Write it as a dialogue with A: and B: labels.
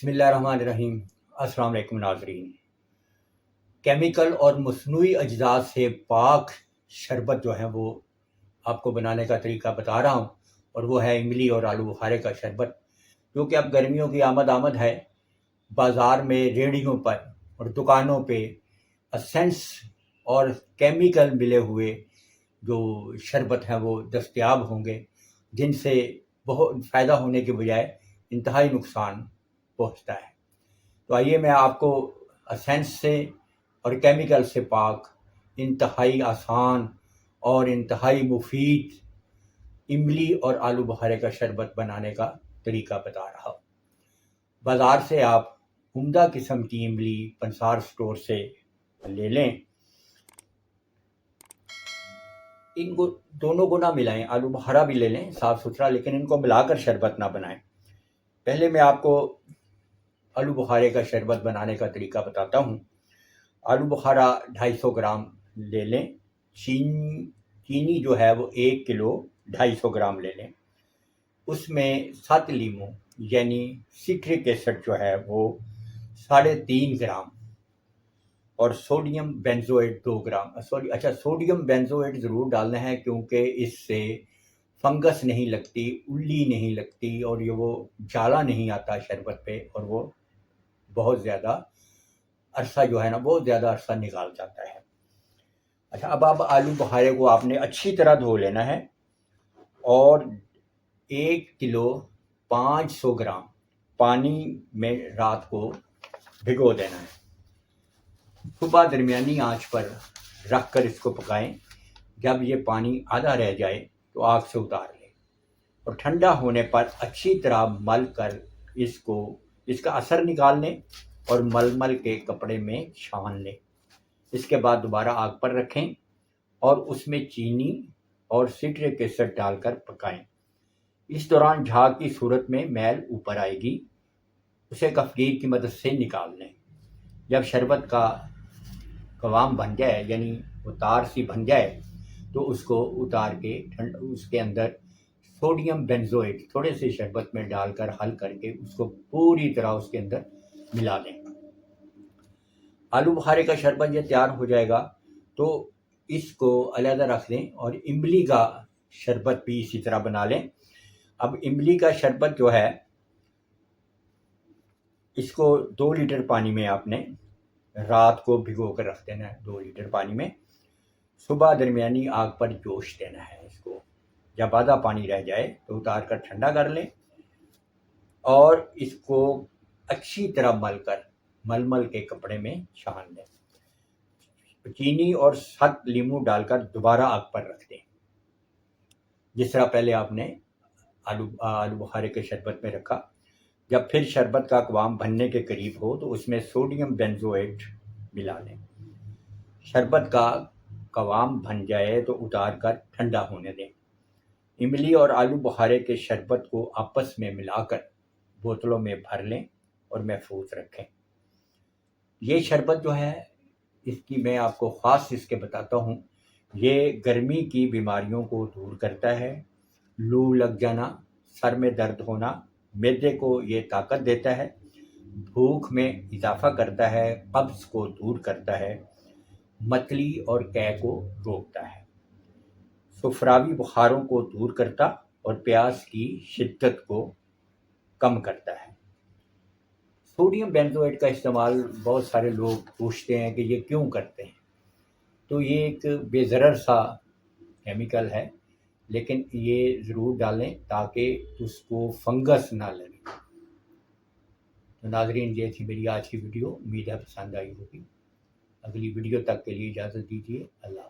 A: बिस्मिल्लाहिर्रहमानिर्रहीम। अस्सलाम वालेकुम नाज़रीन। केमिकल और मसनूई अज्जा से पाक शरबत जो है वो आपको बनाने का तरीका बता रहा हूँ, और वो है इमली और आलू बुखारे का शरबत, जो कि अब गर्मियों की आमद है। बाज़ार में, रेहड़ियों पर और दुकानों पे एसेंस और केमिकल मिले हुए जो शरबत हैं वो दस्तयाब होंगे, जिनसे बहुत फ़ायदा होने के बजाय इंतहाई नुकसान पहुँचता है। तो आइए मैं आपको एसेंस से और केमिकल से पाक इंतहाई आसान और इंतहाई मुफीद इमली और आलू बुखारे का शरबत बनाने का तरीका बता रहा हूँ। बाज़ार से आप उम्दा किस्म की इमली पंसार स्टोर से ले लें। इनको दोनों को ना मिलाएं, आलू बुखारा भी ले लें साफ़ सुथरा, लेकिन इनको मिलाकर शरबत ना बनाएं। पहले मैं आपको आलू बुखारे का शरबत बनाने का तरीका बताता हूँ। आलू बुखारा 250 ग्राम ले लें। चीनी जो है वो 1 किलो 250 ग्राम ले लें। उसमें 7 लीमू यानी सिट्रिक एसिड जो है वो 3.5 ग्राम, और सोडियम बेंजोएट 2 ग्राम। सोडियम बेंजोएट ज़रूर डालना है, क्योंकि इससे फंगस नहीं लगती, उल्ली नहीं लगती, और ये वो जाला नहीं आता शरबत पे, और वो बहुत ज़्यादा अरसा जो है ना, बहुत ज़्यादा अरसा निकाल जाता है। अच्छा, अब आलू बुखारे को आपने अच्छी तरह धो लेना है, और 1 किलो 500 ग्राम पानी में रात को भिगो देना है। सुबह दरमियानी आंच पर रख कर इसको पकाएं। जब ये पानी आधा रह जाए तो आग से उतार लें, और ठंडा होने पर अच्छी तरह मल कर इसका असर निकाल लें और मलमल के कपड़े में छान लें। इसके बाद दोबारा आग पर रखें और उसमें चीनी और सिट्रिक एसिड डालकर पकाएं। इस दौरान झाग की सूरत में मैल ऊपर आएगी, उसे कफगीर की मदद से निकाल लें। जब शरबत का कवाम बन जाए, यानी वो तार सी बन जाए, तो उसको उतार के उसके अंदर सोडियम बेंजोएट थोड़े से शरबत में डालकर हल करके उसको पूरी तरह उसके अंदर मिला दें। आलू बुखारे का शरबत ये तैयार हो जाएगा तो इसको अलग रख दें, और इमली का शरबत भी इसी तरह बना लें। अब इमली का शरबत जो है, इसको 2 लीटर पानी में आपने रात को भिगो कर रख देना है। 2 लीटर पानी में सुबह दरमियानी आग पर जोश देना है इसको। जब आधा पानी रह जाए तो उतार कर ठंडा कर लें, और इसको अच्छी तरह मलमल के कपड़े में छान लें। चीनी और 7 लीमू डालकर दोबारा आग पर रख दें, जिस तरह पहले आपने आलू बुखारे के शरबत में रखा। जब फिर शरबत का कवाम बनने के करीब हो तो उसमें सोडियम बेंजोएट मिला लें। शरबत का कवाम बन जाए तो उतार कर ठंडा होने दें। इमली और आलू बुखारे के शरबत को आपस में मिलाकर बोतलों में भर लें और महफूज रखें। ये शरबत जो है, इसकी मैं आपको ख़ास इसके बताता हूँ, ये गर्मी की बीमारियों को दूर करता है। लू लग जाना, सर में दर्द होना, मैदे को ये ताकत देता है, भूख में इजाफा करता है, कब्ज़ को दूर करता है, मतली और कै को रोकता है, सुफरावी बुखारों को दूर करता और प्यास की शिद्दत को कम करता है। सोडियम बेंजोएट का इस्तेमाल बहुत सारे लोग पूछते हैं कि ये क्यों करते हैं। तो ये एक बेज़रर सा केमिकल है, लेकिन ये ज़रूर डालें ताकि उसको फंगस ना लगे। तो नाज़रीन, ये थी मेरी आज की वीडियो। उम्मीद है पसंद आई होगी। अगली वीडियो तक के लिए इजाज़त दीजिए। अल्लाह।